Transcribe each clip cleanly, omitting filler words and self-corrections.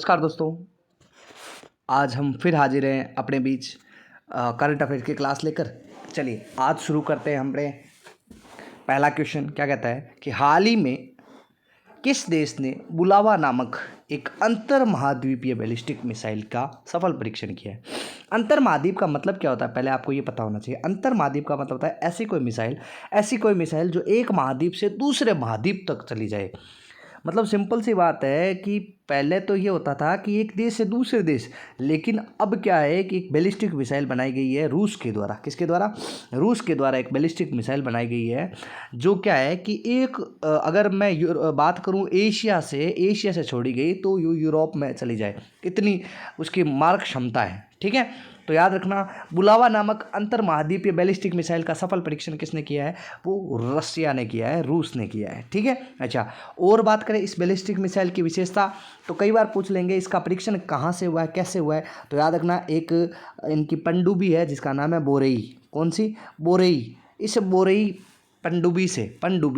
नमस्कार दोस्तों, आज हम फिर हाजिर हैं अपने बीच करंट अफेयर्स की क्लास लेकर। चलिए आज शुरू करते हैं। हमने पहला क्वेश्चन क्या कहता है कि हाल ही में किस देश ने बुलावा नामक एक अंतर महाद्वीपीय बैलिस्टिक मिसाइल का सफल परीक्षण किया है। अंतर महाद्वीप का मतलब क्या होता है, पहले आपको ये पता होना चाहिए। अंतर महाद्वीप का मतलब होता है ऐसी कोई मिसाइल जो एक महाद्वीप से दूसरे महाद्वीप तक चली जाए। मतलब सिंपल सी बात है कि पहले तो ये होता था कि एक देश से दूसरे देश, लेकिन अब क्या है कि एक बैलिस्टिक मिसाइल बनाई गई है रूस के द्वारा। किसके द्वारा? रूस के द्वारा एक बैलिस्टिक मिसाइल बनाई गई है जो क्या है कि एक अगर मैं बात करूं एशिया से छोड़ी गई तो यूरोप में चली जाए, इतनी उसकी मारक क्षमता है। ठीक है, तो याद रखना, बुलावा नामक अंतर महाद्वीपीय बैलिस्टिक मिसाइल का सफल परीक्षण किसने किया है? वो रसिया ने किया है, रूस ने किया है। ठीक है, अच्छा, और बात करें इस बैलिस्टिक मिसाइल की विशेषता, तो कई बार पूछ लेंगे इसका परीक्षण कहाँ से हुआ है, कैसे हुआ है। तो याद रखना, एक इनकी पनडुब्बी है जिसका नाम है बोरेई। कौन सी? बोरेई। इस बोरेई पनडुब्बी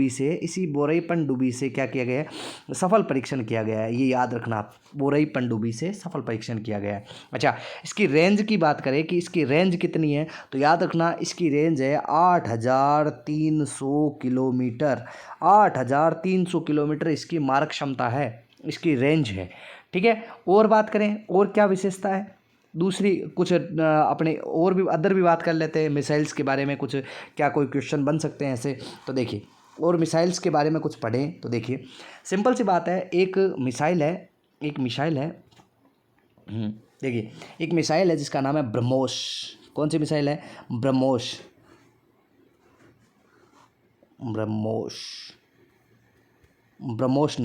से इसी बोरेई पनडुब्बी से क्या किया गया है? सफल परीक्षण किया गया है। ये याद रखना आप, बोरेई पनडुब्बी से सफल परीक्षण किया गया है। अच्छा, इसकी रेंज की बात करें कि इसकी रेंज कितनी है, तो याद रखना इसकी रेंज है 8,300 किलोमीटर। 8,300 किलोमीटर इसकी मारक क्षमता है, इसकी रेंज है। ठीक है, और बात करें और क्या विशेषता है दूसरी, कुछ अपने और भी अदर भी बात कर लेते हैं मिसाइल्स के बारे में। कुछ क्या कोई क्वेश्चन बन सकते हैं ऐसे, तो देखिए, और मिसाइल्स के बारे में कुछ पढ़ें तो देखिए सिंपल सी बात है। एक मिसाइल है देखिए, एक मिसाइल है जिसका नाम है ब्रह्मोस। कौन सी मिसाइल है? ब्रह्मोस। ब्रह्मोस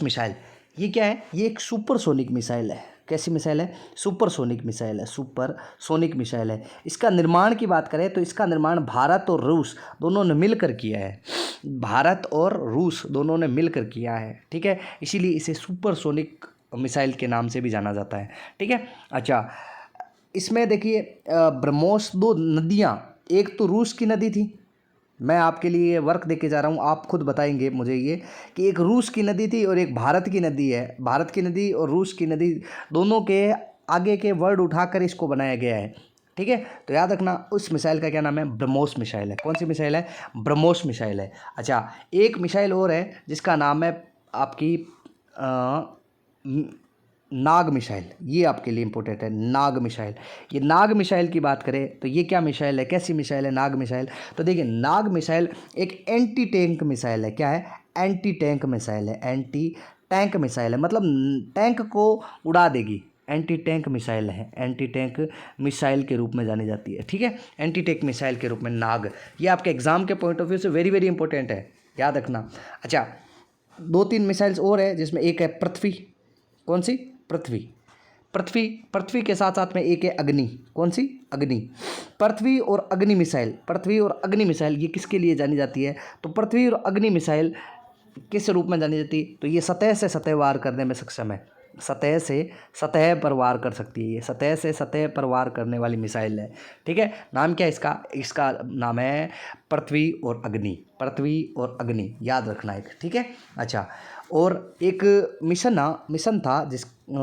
मिसाइल। ये क्या है? ये एक सुपरसोनिक मिसाइल है। कैसी मिसाइल है? सुपरसोनिक मिसाइल है। इसका निर्माण की बात करें तो इसका निर्माण भारत और रूस दोनों ने मिलकर किया है। ठीक है, इसीलिए इसे सुपरसोनिक मिसाइल के नाम से भी जाना जाता है। ठीक है, अच्छा, इसमें देखिए ब्रह्मोस दो नदियाँ, एक तो रूस की नदी थी, मैं आपके लिए वर्क देके जा रहा हूँ, आप खुद बताएंगे मुझे ये कि एक रूस की नदी थी और एक भारत की नदी है। भारत की नदी और रूस की नदी दोनों के आगे के वर्ड उठाकर इसको बनाया गया है। ठीक है, तो याद रखना उस मिसाइल का क्या नाम है? ब्रह्मोस मिसाइल है। कौन सी मिसाइल है? ब्रह्मोस मिसाइल है। अच्छा, एक मिसाइल और है जिसका नाम है आपकी नाग मिसाइल। ये आपके लिए इंपॉर्टेंट है, नाग मिसाइल। ये नाग मिसाइल की बात करें तो ये क्या मिसाइल है, कैसी मिसाइल है नाग मिसाइल? तो देखिए, नाग मिसाइल एक एंटी टैंक मिसाइल है। क्या है? एंटी टैंक मिसाइल है, मतलब टैंक को उड़ा देगी। एंटी टैंक मिसाइल है, एंटी टैंक मिसाइल के रूप में जानी जाती है। ठीक है, एंटी टैंक मिसाइल के रूप में नाग। ये आपके एग्जाम के पॉइंट ऑफ व्यू से वेरी वेरी इंपॉर्टेंट है, याद रखना। अच्छा, 2-3 मिसाइल्स और है जिसमें एक है पृथ्वी। कौन सी? पृथ्वी के साथ साथ में एक है अग्नि। कौन सी? अग्नि। पृथ्वी और अग्नि मिसाइल ये किसके लिए जानी जाती है? तो पृथ्वी और अग्नि मिसाइल किस रूप में जानी जाती है? तो ये सतह से सतह वार करने में सक्षम है, सतह से सतह पर वार कर सकती है। ये सतह से सतह पर वार करने वाली मिसाइल है। ठीक है, नाम क्या है इसका नाम है पृथ्वी और अग्नि, याद रखना एक। ठीक है, अच्छा, और एक मिशन था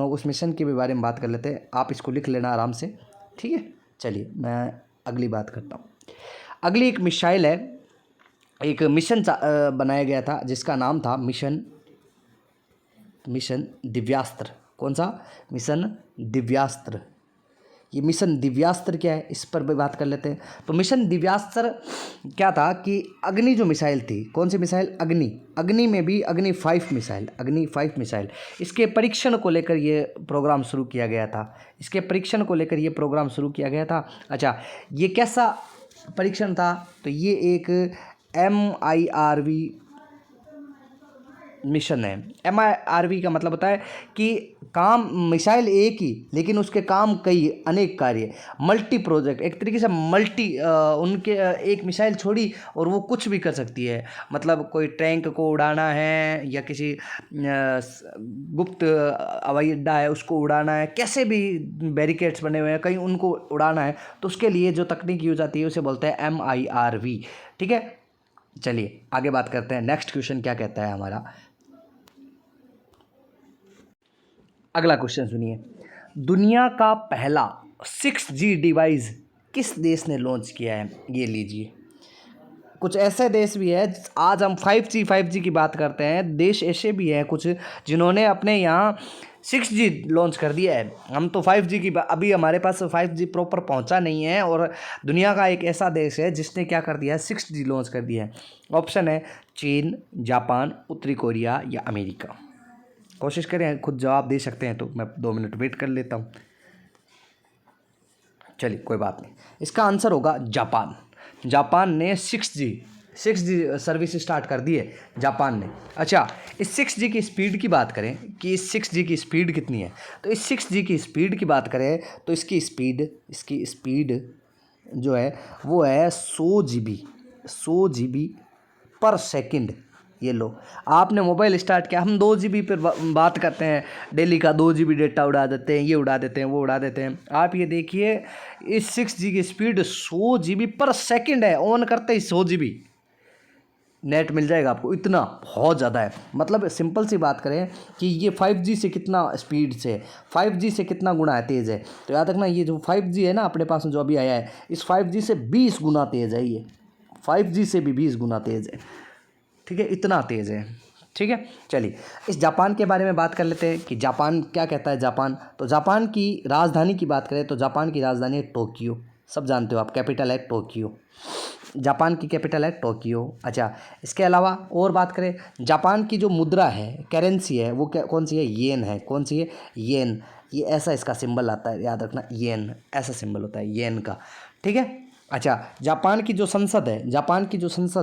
उस मिशन के भी बारे में बात कर लेते हैं। आप इसको लिख लेना आराम से। ठीक है, चलिए मैं अगली बात करता हूँ। अगली एक मिसाइल है, एक मिशन बनाया गया था जिसका नाम था मिशन दिव्यास्त्र। कौन सा? मिशन दिव्यास्त्र। ये मिशन दिव्यास्त्र क्या है, इस पर भी बात कर लेते हैं। तो मिशन दिव्यास्त्र क्या था कि अग्नि जो मिसाइल थी, कौन सी मिसाइल? अग्नि में भी अग्नि 5 मिसाइल, इसके परीक्षण को लेकर ये प्रोग्राम शुरू किया गया था। अच्छा, ये कैसा परीक्षण था? तो ये एक MIRV मिशन है। MIRV का मतलब होता है कि काम मिसाइल एक ही, लेकिन उसके काम कई अनेक कार्य, मल्टी प्रोजेक्ट। एक तरीके से उनके एक मिसाइल छोड़ी और वो कुछ भी कर सकती है। मतलब कोई टैंक को उड़ाना है या किसी गुप्त हवाई अड्डा है उसको उड़ाना है, कैसे भी बैरिकेड्स बने हुए हैं कहीं उनको उड़ाना है, तो उसके लिए जो तकनीक यूज आती है उसे बोलते हैं MIRV। ठीक है, चलिए आगे बात करते हैं। नेक्स्ट क्वेश्चन क्या कहता है हमारा? अगला क्वेश्चन सुनिए, दुनिया का पहला 6G डिवाइस किस देश ने लॉन्च किया है? ये लीजिए, कुछ ऐसे देश भी है, आज हम 5G की बात करते हैं, देश ऐसे भी हैं कुछ जिन्होंने अपने यहाँ 6G लॉन्च कर दिया है। हम तो 5G की अभी हमारे पास 5G प्रॉपर पहुंचा नहीं है, और दुनिया का एक ऐसा देश है जिसने क्या कर दिया है, 6G लॉन्च कर दिया है। ऑप्शन है चीन, जापान, उत्तरी कोरिया या अमेरिका। कोशिश करें खुद जवाब दे सकते हैं तो मैं 2 मिनट वेट कर लेता हूँ। चलिए कोई बात नहीं, इसका आंसर होगा जापान। जापान ने 6G सर्विस स्टार्ट कर दी है जापान ने। अच्छा, इस 6G की स्पीड की बात करें कि इस 6G की स्पीड कितनी है, तो इस 6G की स्पीड की बात करें तो इसकी स्पीड जो है वो है 100 GB पर सेकंड। ये लो, आपने मोबाइल स्टार्ट किया, हम 2 GB पर बात करते हैं, डेली का 2 GB डेटा उड़ा देते हैं, ये उड़ा देते हैं, वो उड़ा देते हैं। आप ये देखिए, इस 6G की स्पीड 100 GB पर सेकंड है। ऑन करते ही 100 GB नेट मिल जाएगा आपको, इतना बहुत ज़्यादा है। मतलब सिंपल सी बात करें कि ये 5G से कितना स्पीड से 5G से कितना गुना तेज़ है, तो याद रखना ये जो 5G है ना अपने पास में जो अभी आया है, इस 5G से 20 गुना तेज़ है। ये 5G से भी 20 गुना तेज़ है, ठीक है, इतना तेज़ है। ठीक है, चलिए इस जापान के बारे में बात कर लेते हैं कि जापान क्या कहता है। जापान, तो जापान की राजधानी की बात करें तो जापान की राजधानी है टोक्यो। सब जानते हो आप, कैपिटल है टोक्यो। जापान की कैपिटल है टोक्यो। अच्छा, इसके अलावा और बात करें, जापान की जो मुद्रा है, करेंसी है, वो कौन सी है? येन है। कौन सी है? येन। ये ऐसा इसका सिंबल आता है, याद रखना, येन ऐसा सिंबल होता है येन का। ठीक है। अच्छा, जापान की जो संसद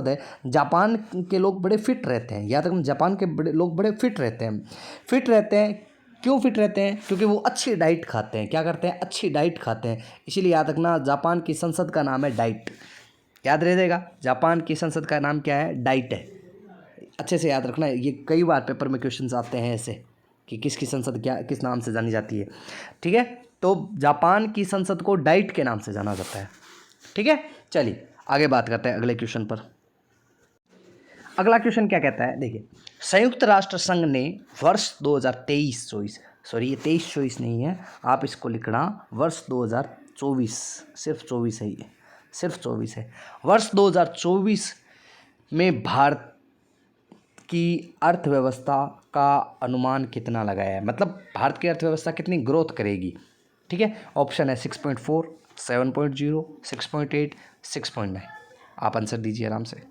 है, जापान के लोग बड़े फिट रहते हैं। याद रखना, जापान के लोग बड़े फिट रहते हैं। क्यों फिट रहते हैं? क्योंकि वो अच्छी डाइट खाते हैं। क्या करते हैं? अच्छी डाइट खाते हैं। इसीलिए याद रखना, जापान की संसद का नाम है डाइट। याद रह जाएगा, जापान की संसद का नाम क्या है? डाइट है। अच्छे से याद रखना, ये कई बार पेपर में क्वेश्चंस आते हैं ऐसे कि किसकी संसद क्या किस नाम से जानी जाती है। ठीक है, तो जापान की संसद को डाइट के नाम से जाना जाता है। ठीक है, चलिए आगे बात करते हैं अगले क्वेश्चन पर। अगला क्वेश्चन क्या कहता है, देखिए, संयुक्त राष्ट्र संघ ने वर्ष 2023-24, सॉरी ये 23-24 नहीं है, आप इसको लिखना वर्ष 2024, सिर्फ 24 है, ये सिर्फ 24 है। वर्ष 2024 में भारत की अर्थव्यवस्था का अनुमान कितना लगाया है? मतलब भारत की अर्थव्यवस्था कितनी ग्रोथ करेगी? ठीक है, ऑप्शन है 6.4, 7.0, 6.8, 6.9। आप आंसर दीजिए आराम से।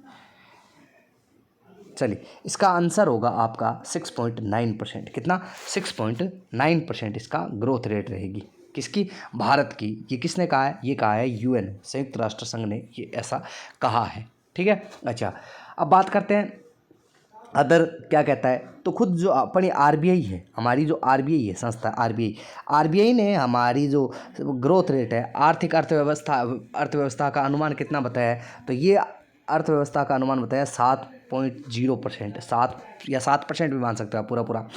चलिए, इसका आंसर होगा आपका 6.9%। कितना? 6.9% इसका ग्रोथ रेट रहेगी। किसकी? भारत की। ये किसने कहा है? ये कहा है यूएन, संयुक्त राष्ट्र संघ ने ये ऐसा कहा है। ठीक है। अच्छा, अब बात करते हैं अदर क्या कहता है। तो खुद जो अपनी आरबीआई है, हमारी जो आरबीआई है संस्था, आरबीआई ने हमारी जो ग्रोथ रेट है, अर्थव्यवस्था का अनुमान कितना बताया है? तो ये अर्थव्यवस्था का अनुमान बताया 7.0%, 7 या 7% भी मान सकते हो आप पूरा।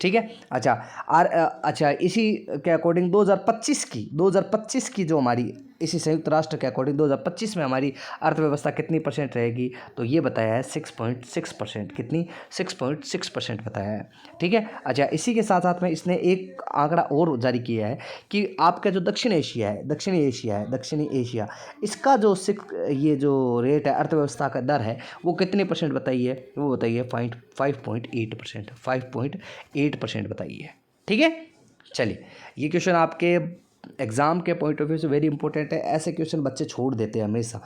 ठीक है। अच्छा, इसी के अकॉर्डिंग 2025 की जो हमारी, इसी संयुक्त राष्ट्र के अकॉर्डिंग 2025 में हमारी अर्थव्यवस्था कितनी परसेंट रहेगी? तो ये बताया है 6.6%। कितनी? 6.6% बताया है। ठीक है। अच्छा, इसी के साथ साथ में इसने एक आंकड़ा और जारी किया है कि आपका जो दक्षिणी एशिया, इसका जो ये जो रेट है, अर्थव्यवस्था का दर है, वो कितने परसेंट बताइए? वो बताइए 5.8%, 5.8% बताइए। ठीक है। चलिए, ये क्वेश्चन आपके एग्ज़ाम के पॉइंट ऑफ व्यू से वेरी इंपॉर्टेंट है। ऐसे क्वेश्चन बच्चे छोड़ देते हैं हमेशा,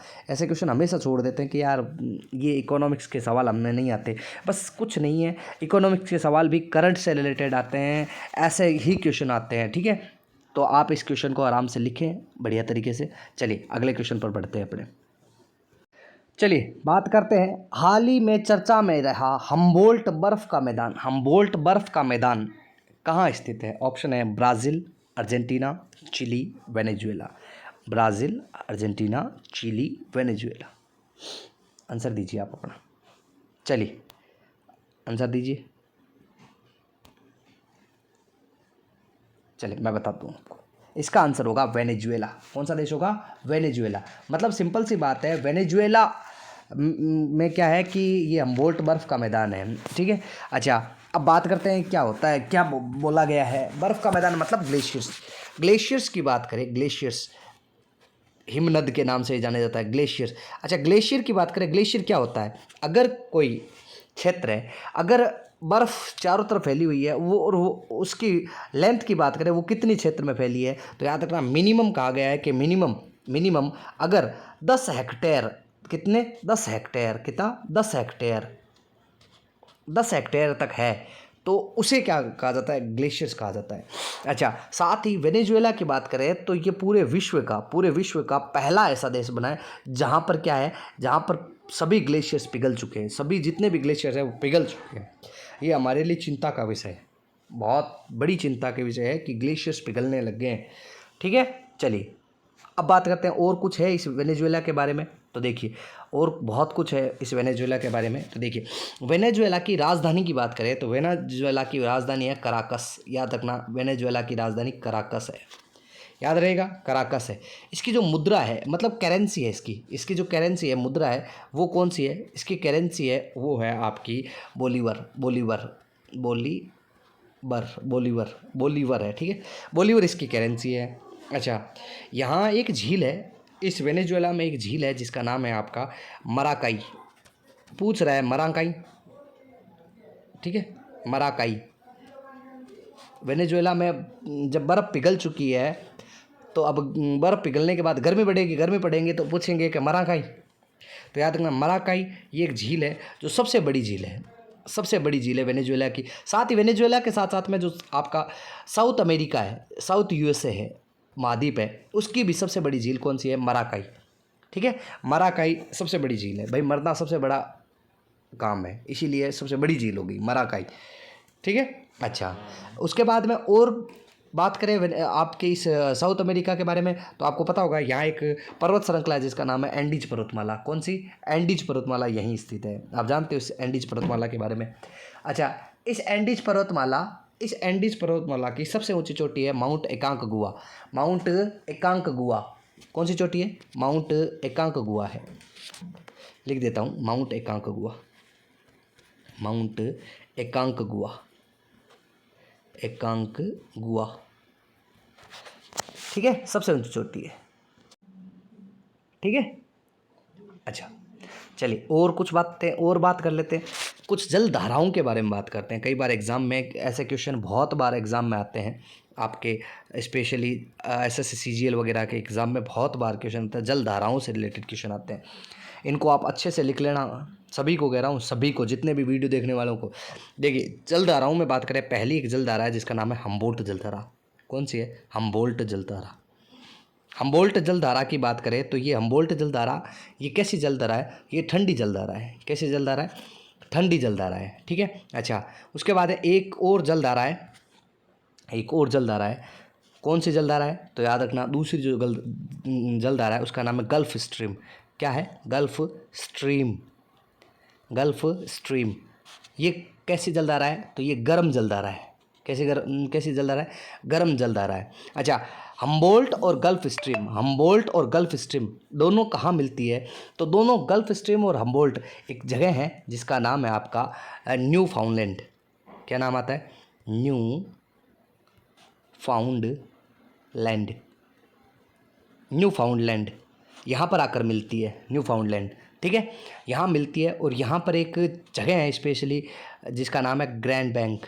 छोड़ देते हैं कि यार ये इकोनॉमिक्स के सवाल हमें नहीं आते। बस कुछ नहीं है, इकोनॉमिक्स के सवाल भी करंट से रिलेटेड आते हैं, ऐसे ही क्वेश्चन आते हैं। ठीक है, तो आप इस क्वेश्चन को आराम से लिखें बढ़िया तरीके से। चलिए अगले क्वेश्चन पर बढ़ते हैं अपने। चलिए बात करते हैं, हाल ही में चर्चा में रहा हम्बोल्ट बर्फ का मैदान कहाँ स्थित है? ऑप्शन है Brazil, Argentina, Chile, Venezuela. Brazil, Argentina, Chile, Venezuela. Answer दीजिए आप अपना। चलिए आंसर दीजिए। चलिए मैं बताता हूँ आपको, इसका आंसर होगा वेनेजुएला। कौन सा देश होगा? वेनेजुएला। मतलब सिंपल सी बात है, वेनेजुएला में क्या है कि ये हम्बोल्ट बर्फ़ का मैदान है, ठीक है। अच्छा, अब बात करते हैं क्या होता है, क्या बोला गया है। बर्फ़ का मैदान मतलब ग्लेशियर्स। ग्लेशियर्स की बात करें, ग्लेशियर्स हिमनद के नाम से जाना जाता है, ग्लेशियर। अच्छा, ग्लेशियर की बात करें, ग्लेशियर क्या होता है। अगर कोई क्षेत्र है, अगर बर्फ़ चारों तरफ फैली हुई है, वो और वो उसकी लेंथ की बात करें, वो कितनी क्षेत्र में फैली है, तो याद रखना मिनिमम कहा गया है कि मिनिमम अगर 10 हेक्टेयर, कितने 10 हेक्टेयर, कितना 10 हेक्टेयर, 10 हेक्टेयर तक है, तो उसे क्या कहा जाता है, ग्लेशियर्स कहा जाता है। अच्छा, साथ ही वेनेजुएला की बात करें तो ये पूरे विश्व का पहला ऐसा देश बना है जहाँ पर क्या है, जहाँ पर सभी ग्लेशियर्स पिघल चुके हैं, सभी जितने भी ग्लेशियर्स हैं वो पिघल चुके हैं। ये हमारे लिए चिंता का विषय है, बहुत बड़ी चिंता का विषय है कि ग्लेशियर्स पिघलने लग गए हैं, ठीक है। चलिए अब बात करते हैं और कुछ है इस वेनेजुएला के बारे में, तो देखिए और बहुत कुछ है इस वेनेजुएला के बारे में। तो देखिए, वेनेजुएला की राजधानी की बात करें तो वेनेजुएला की राजधानी है कराकस। याद रखना, वेनेजुएला की राजधानी कराकस है, याद रहेगा, कराकस है। इसकी जो मुद्रा है, मतलब करेंसी है इसकी जो करेंसी है, मुद्रा है, वो कौन सी है, इसकी करेंसी है वो है आपकी बोलीवर है, ठीक है। बोलीवर इसकी करेंसी है। अच्छा, यहाँ एक झील है, इस वेनेजुएला में एक झील है जिसका नाम है आपका मराकाई। पूछ रहा है मराकाई, ठीक है, मराकाई। वेनेजुएला में जब बर्फ़ पिघल चुकी है तो अब बर्फ़ पिघलने के बाद गर्मी पड़ेंगे तो पूछेंगे कि मराकाई, तो याद रखना मराकाई ये एक झील है जो सबसे बड़ी झील है वेनेजुएला की। साथ ही वेनेजुएला के साथ साथ में जो आपका साउथ अमेरिका है, साउथ यूएसए है, महाद्वीप है, उसकी भी सबसे बड़ी झील कौन सी है, मराकाई, ठीक है। मराकाई सबसे बड़ी झील है भाई, मरना सबसे बड़ा काम है, इसीलिए सबसे बड़ी झील हो गई मराकाई, ठीक है। अच्छा, उसके बाद में और बात करें आपके इस साउथ अमेरिका के बारे में, तो आपको पता होगा यहाँ एक पर्वत श्रृंखला है जिसका नाम है एंडीज पर्वतमाला। कौन सी, एंडीज पर्वतमाला यहीं स्थित है। आप जानते हो इस एंडीज पर्वतमाला के बारे में। अच्छा, इस एंडीज पर्वतमाला की सबसे ऊंची चोटी है माउंट एकांकगुआ। कौन सी चोटी है, माउंट एकांकगुआ है, लिख देता हूँ, माउंट एकांकगुआ, ठीक है, सबसे ऊंची चोटी है, ठीक है। अच्छा, चलिए और कुछ बातें और बात कर लेते हैं, कुछ जल धाराओं के बारे में बात करते हैं। कई बार एग्जाम में ऐसे क्वेश्चन बहुत बार एग्जाम में आते हैं आपके, स्पेशली एसएससी सीजीएल वगैरह के एग्ज़ाम में बहुत बार क्वेश्चन आते हैं, जल धाराओं से रिलेटेड क्वेश्चन आते हैं। इनको आप अच्छे से लिख लेना, सभी को कह रहा हूँ, सभी को, जितने भी वीडियो देखने वालों को। देखिए, जल धाराओं में बात करें, पहली एक जल धारा है जिसका नाम है हम्बोल्ट जलधारा। कौन सी है, हम्बोल्ट जलधारा। हम्बोल्ट जलधारा की बात करें तो ये हम्बोल्ट जलधारा, ये कैसी जलधारा है, ये ठंडी जलधारा है। कैसी जलधारा है, ठंडी जलधारा है, ठीक है। अच्छा, उसके बाद एक और जलधारा है, कौन सी जलधारा है, तो याद रखना दूसरी जो जलधारा है उसका नाम है गल्फ स्ट्रीम। क्या है, गल्फ स्ट्रीम। ये कैसी जलधारा है, तो ये गर्म जलधारा है। कैसी जलधारा है, गर्म जलधारा है। अच्छा, हम्बोल्ट और गल्फ स्ट्रीम दोनों कहाँ मिलती है, तो दोनों गल्फ स्ट्रीम और हम्बोल्ट एक जगह है जिसका नाम है आपका न्यू फाउंडलैंड। क्या नाम आता है, न्यू फाउंडलैंड, यहाँ पर आकर मिलती है न्यू फाउंडलैंड, ठीक है, यहाँ मिलती है। और यहाँ पर एक जगह है स्पेशली जिसका नाम है ग्रैंड बैंक।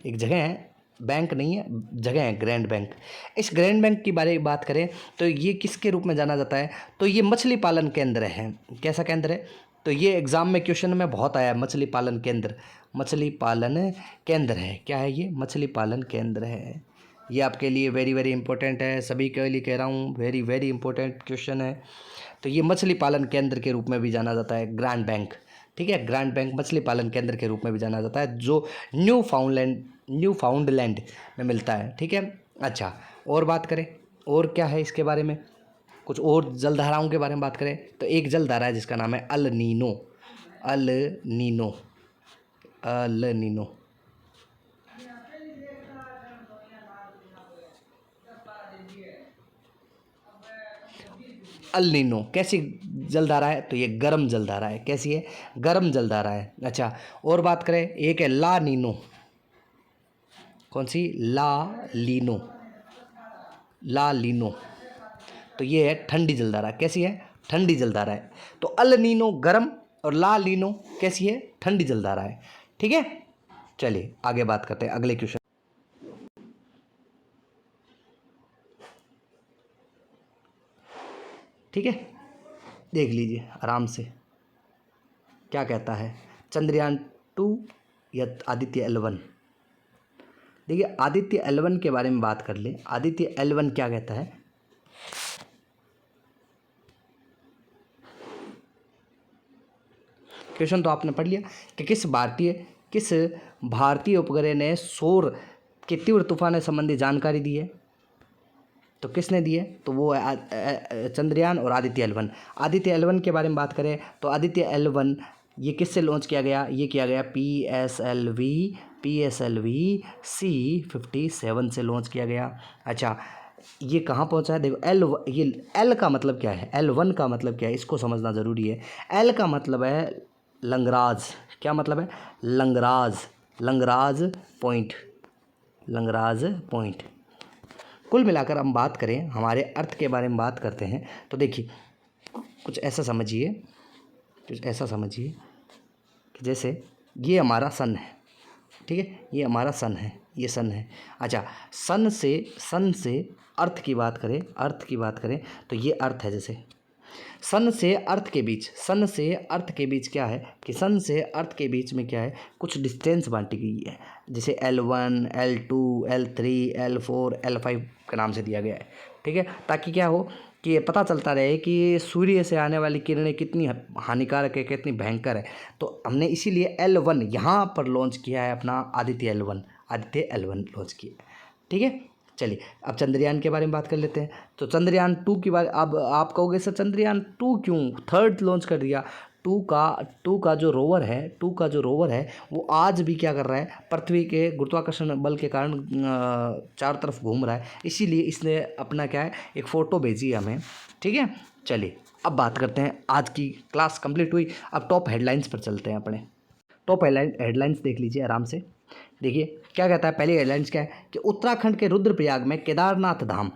एक जगह है, बैंक नहीं है, जगह है ग्रैंड बैंक। इस ग्रैंड बैंक की बात करें तो ये किसके रूप में जाना जाता है, तो ये मछली पालन केंद्र है। कैसा केंद्र है, तो ये एग्ज़ाम में क्वेश्चन में बहुत आया है, मछली पालन केंद्र है। क्या है ये, मछली पालन केंद्र है। ये आपके लिए वेरी वेरी इंपॉर्टेंट है, सभी के लिए कह रहा हूँ, वेरी वेरी इंपॉर्टेंट क्वेश्चन है। तो ये मछली पालन केंद्र के रूप में भी जाना जाता है ग्रैंड बैंक, ठीक है। ग्रैंड बैंक मछली पालन केंद्र के रूप में भी जाना जाता है, जो न्यू फाउंडलैंड में मिलता है, ठीक है। अच्छा, और बात करें और क्या है इसके बारे में, कुछ और जलधाराओं के बारे में बात करें तो एक जलधारा है जिसका नाम है अल नीनो। अल नीनो कैसी जलधारा है, तो ये गर्म जलधारा है। कैसी है? गर्म जलधारा है। अच्छा, और बात करें, एक है ला नीनो। कौन सी? ला लीनो। ला लीनो, तो ये है ठंडी जलधारा। कैसी है? ठंडी जलधारा है। तो अल नीनो गर्म और ला लीनो कैसी है? ठंडी जलधारा है। ठीक है, चलिए आगे बात करते हैं अगले क्वेश्चन। ठीक है, देख लीजिए आराम से क्या कहता है। चंद्रयान 2 या आदित्य L1। देखिए आदित्य L1 के बारे में बात कर ले। आदित्य L1 क्या कहता है? क्वेश्चन तो आपने पढ़ लिया कि किस भारतीय उपग्रह ने सौर के तीव्र तूफान संबंधी जानकारी दी है। तो किसने दी है? तो वो है चंद्रयान और आदित्य L1। आदित्य L1 के बारे में बात करें तो आदित्य L1 ये किससे लॉन्च किया गया? ये किया गया PSLV C57 से लॉन्च किया गया। अच्छा, ये कहाँ पहुँचा है? देखो ये L का मतलब क्या है, L1 का मतलब क्या है, इसको समझना ज़रूरी है। L का मतलब है लंगराज। क्या मतलब है? लंगराज पॉइंट। लंगराज पॉइंट। कुल मिलाकर हम बात करें, हमारे अर्थ के बारे में बात करते हैं, तो देखिए कुछ ऐसा समझिए कि जैसे ये हमारा सन है। ठीक है, ये हमारा सन है, ये सन है। अच्छा, सन से अर्थ की बात करें तो ये अर्थ है। जैसे सन से अर्थ के बीच क्या है कि सन से अर्थ के बीच में क्या है, कुछ डिस्टेंस बांटी गई है। जैसे L1, L2, L3, L4, L5 के नाम से दिया गया है। ठीक है, ताकि क्या हो कि ये पता चलता रहे कि सूर्य से आने वाली किरणें कितनी हानिकारक है, कितनी भयंकर है। तो हमने इसीलिए L1 यहाँ पर लॉन्च किया है, अपना आदित्य L1 लॉन्च किया है। ठीक है, चलिए अब चंद्रयान के बारे में बात कर लेते हैं। तो चंद्रयान 2 की बात, अब आप कहोगे सर चंद्रयान 2 क्यों थर्ड लॉन्च कर दिया? 2 का जो रोवर है वो आज भी क्या कर रहा है? पृथ्वी के गुरुत्वाकर्षण बल के कारण चारों तरफ घूम रहा है। इसीलिए इसने अपना क्या है, एक फ़ोटो भेजी है हमें। ठीक है, चलिए अब बात करते हैं। आज की क्लास कंप्लीट हुई, अब टॉप हेडलाइंस पर चलते हैं। अपने टॉप हेडलाइंस देख लीजिए आराम से। देखिए क्या कहता है, पहली हेडलाइंस क्या है कि उत्तराखंड के रुद्रप्रयाग में केदारनाथ धाम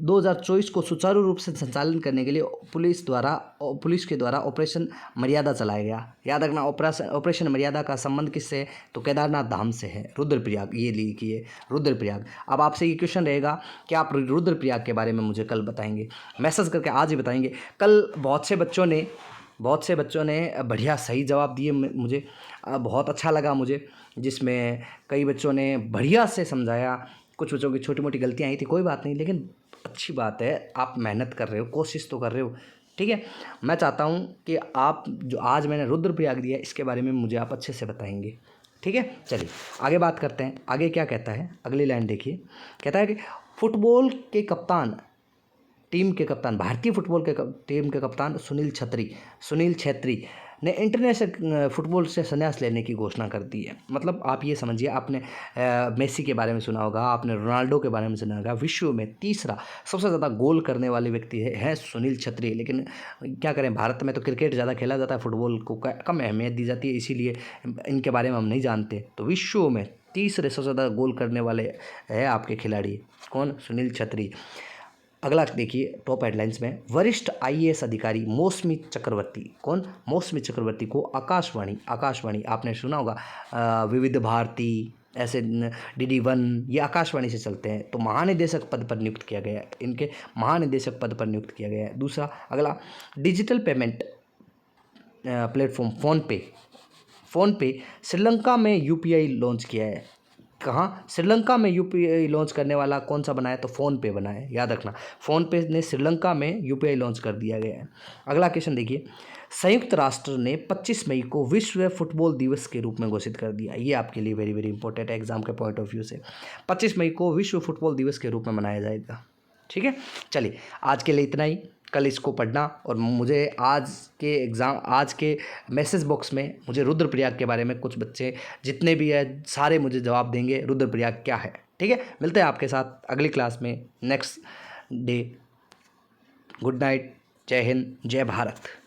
2024 को सुचारू रूप से संचालन करने के लिए पुलिस के द्वारा ऑपरेशन मर्यादा चलाया गया। याद रखना, ऑपरेशन मर्यादा का संबंध किससे है? तो केदारनाथ धाम से है, रुद्रप्रयाग। ये लिखिए रुद्रप्रयाग। अब आपसे ये क्वेश्चन रहेगा कि आप रुद्रप्रयाग के बारे में मुझे कल बताएंगे, मैसेज करके आज ही बताएंगे। कल बहुत से बच्चों ने बढ़िया सही जवाब दिए। मुझे बहुत अच्छा लगा मुझे, जिसमें कई बच्चों ने बढ़िया से समझाया। कुछ बच्चों की छोटी मोटी गलतियाँ आई थी, कोई बात नहीं, लेकिन अच्छी बात है, आप मेहनत कर रहे हो, कोशिश तो कर रहे हो। ठीक है, मैं चाहता हूँ कि आप जो आज मैंने रुद्रप्रयाग दिया इसके बारे में मुझे आप अच्छे से बताएंगे। ठीक है, चलिए आगे बात करते हैं। आगे क्या कहता है, अगली लाइन देखिए। कहता है कि फुटबॉल के कप्तान भारतीय फुटबॉल के टीम के कप्तान सुनील छेत्री ने इंटरनेशनल फुटबॉल से संन्यास लेने की घोषणा कर दी है। मतलब आप ये समझिए, आपने मेसी के बारे में सुना होगा, आपने रोनाल्डो के बारे में सुना होगा। विश्व में तीसरा सबसे ज़्यादा गोल करने वाले व्यक्ति है सुनील छेत्री। लेकिन क्या करें, भारत में तो क्रिकेट ज़्यादा खेला जाता है, फुटबॉल को कम अहमियत दी जाती है, इसीलिए इनके बारे में हम नहीं जानते। तो विश्व में तीसरे सबसे ज़्यादा गोल करने वाले है आपके खिलाड़ी कौन? सुनील छेत्री। अगला देखिए टॉप हेडलाइंस में, वरिष्ठ IAS अधिकारी मौसमी चक्रवर्ती। कौन? मौसमी चक्रवर्ती को आकाशवाणी आपने सुना होगा, विविध भारती, ऐसे DD1, ये आकाशवाणी से चलते हैं। तो महानिदेशक पद पर नियुक्त किया गया है, इनके महानिदेशक पद पर नियुक्त किया गया है। दूसरा अगला, digital payment platform PhonePe Sri Lanka में UPI लॉन्च किया है। कहाँ? श्रीलंका में UPI लॉन्च करने वाला कौन सा बना है? तो फ़ोनपे बना है। याद रखना, फ़ोनपे ने श्रीलंका में UPI लॉन्च कर दिया गया है। अगला क्वेश्चन देखिए, संयुक्त राष्ट्र ने 25 मई को विश्व फुटबॉल दिवस के रूप में घोषित कर दिया। ये आपके लिए वेरी वेरी इंपॉर्टेंट है एग्जाम के पॉइंट ऑफ व्यू से। 25 मई को विश्व फुटबॉल दिवस के रूप में मनाया जाएगा। ठीक है, चलिए आज के लिए इतना ही। कल इसको पढ़ना, और मुझे आज के मैसेज बॉक्स में मुझे रुद्रप्रयाग के बारे में कुछ बच्चे जितने भी है सारे मुझे जवाब देंगे रुद्रप्रयाग क्या है। ठीक है, मिलते हैं आपके साथ अगली क्लास में नेक्स्ट डे। Good night. जय हिंद, जय भारत।